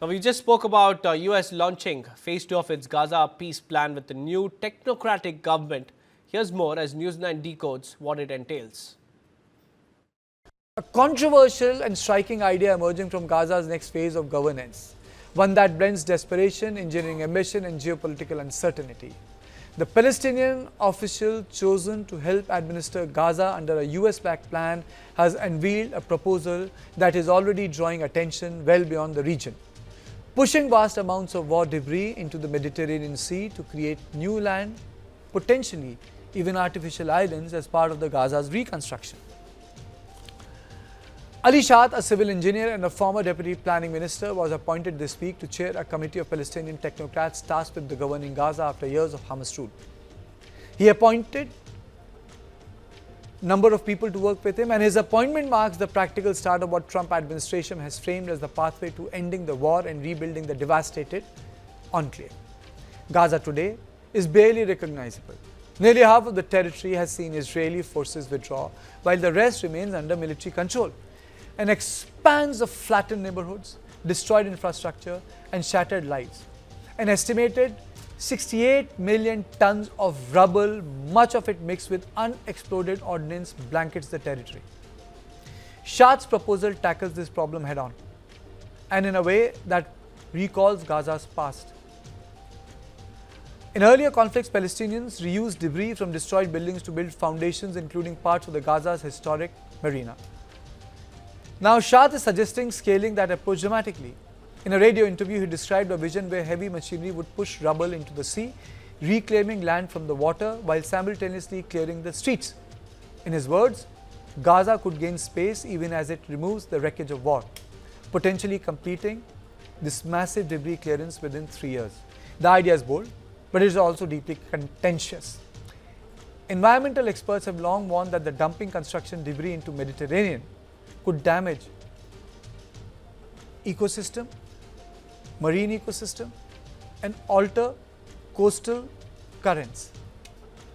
Now, we just spoke about US launching phase 2 of its Gaza peace plan with the new technocratic government. Here's more as News 9 decodes what it entails. A controversial and striking idea emerging from Gaza's next phase of governance, one that blends desperation, engineering ambition and geopolitical uncertainty. The Palestinian official chosen to help administer Gaza under a US-backed plan has unveiled a proposal that is already drawing attention well beyond the region, pushing vast amounts of war debris into the Mediterranean Sea to create new land, potentially even artificial islands as part of the Gaza's reconstruction. Ali Shahd, a civil engineer and a former deputy planning minister, was appointed this week to chair a committee of Palestinian technocrats tasked with governing Gaza after years of Hamas rule. He appointed a number of people to work with him, and his appointment marks the practical start of what Trump administration has framed as the pathway to ending the war and rebuilding the devastated enclave. Gaza today is barely recognizable. Nearly half of the territory has seen Israeli forces withdraw, while the rest remains under military control. An expanse of flattened neighborhoods, destroyed infrastructure and shattered lives. An estimated 68 million tons of rubble, much of it mixed with unexploded ordnance, blankets the territory. Shahd's proposal tackles this problem head-on, and in a way that recalls Gaza's past. In earlier conflicts, Palestinians reused debris from destroyed buildings to build foundations, including parts of the Gaza's historic marina. Now, Shahd is suggesting scaling that approach dramatically. In a radio interview, he described a vision where heavy machinery would push rubble into the sea, reclaiming land from the water while simultaneously clearing the streets. In his words, Gaza could gain space even as it removes the wreckage of war, potentially completing this massive debris clearance within 3 years. The idea is bold, but it is also deeply contentious. Environmental experts have long warned that the dumping construction debris into Mediterranean could damage ecosystem, marine ecosystem, and alter coastal currents.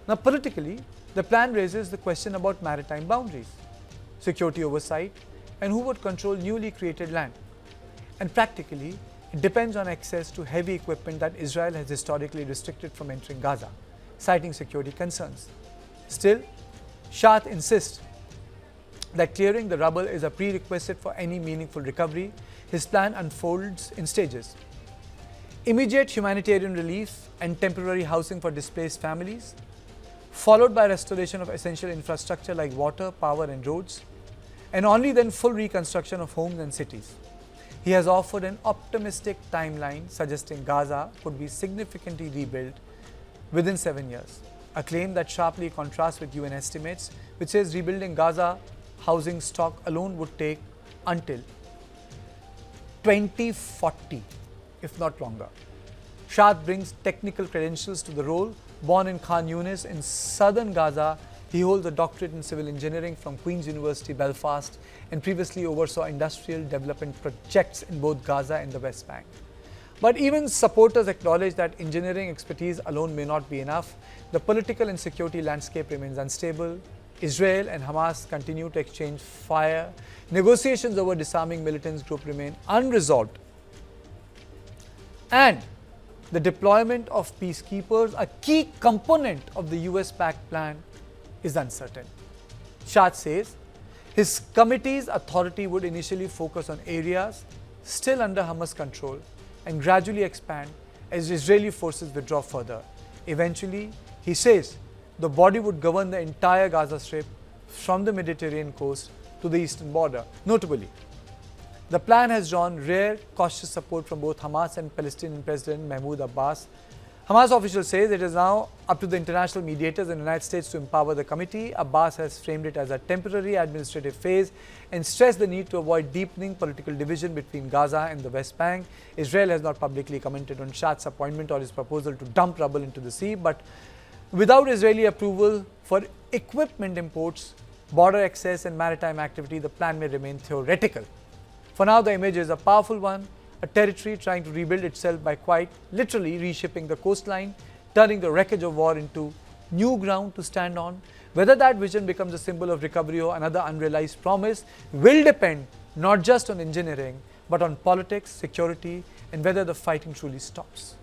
Now, politically, the plan raises the question about maritime boundaries, security oversight, and who would control newly created land. And practically, it depends on access to heavy equipment that Israel has historically restricted from entering Gaza, citing security concerns. Still, Shahd insists that clearing the rubble is a prerequisite for any meaningful recovery. His plan unfolds in stages: immediate humanitarian relief and temporary housing for displaced families, followed by restoration of essential infrastructure like water, power and roads, and only then full reconstruction of homes and cities. He has offered an optimistic timeline suggesting Gaza could be significantly rebuilt within 7 years, a claim that sharply contrasts with UN estimates, which says rebuilding Gaza housing stock alone would take until 2040, if not longer. Shahd brings technical credentials to the role. Born in Khan Yunis in southern Gaza, he holds a doctorate in civil engineering from Queen's University, Belfast, and previously oversaw industrial development projects in both Gaza and the West Bank. But even supporters acknowledge that engineering expertise alone may not be enough. The political and security landscape remains unstable. Israel and Hamas continue to exchange fire. Negotiations over disarming militants group remain unresolved. And the deployment of peacekeepers, a key component of the US-backed plan, is uncertain. Shahd says his committee's authority would initially focus on areas still under Hamas control and gradually expand as Israeli forces withdraw further. Eventually, he says, the body would govern the entire Gaza Strip from the Mediterranean coast to the eastern border. Notably, the plan has drawn rare, cautious support from both Hamas and Palestinian President Mahmoud Abbas. Hamas officials say it is now up to the international mediators in the United States to empower the committee. Abbas has framed it as a temporary administrative phase and stressed the need to avoid deepening political division between Gaza and the West Bank. Israel has not publicly commented on Shahd's appointment or his proposal to dump rubble into the sea, but without Israeli approval for equipment imports, border access and maritime activity, the plan may remain theoretical. For now, the image is a powerful one, a territory trying to rebuild itself by quite literally reshaping the coastline, turning the wreckage of war into new ground to stand on. Whether that vision becomes a symbol of recovery or another unrealized promise will depend not just on engineering, but on politics, security, and whether the fighting truly stops.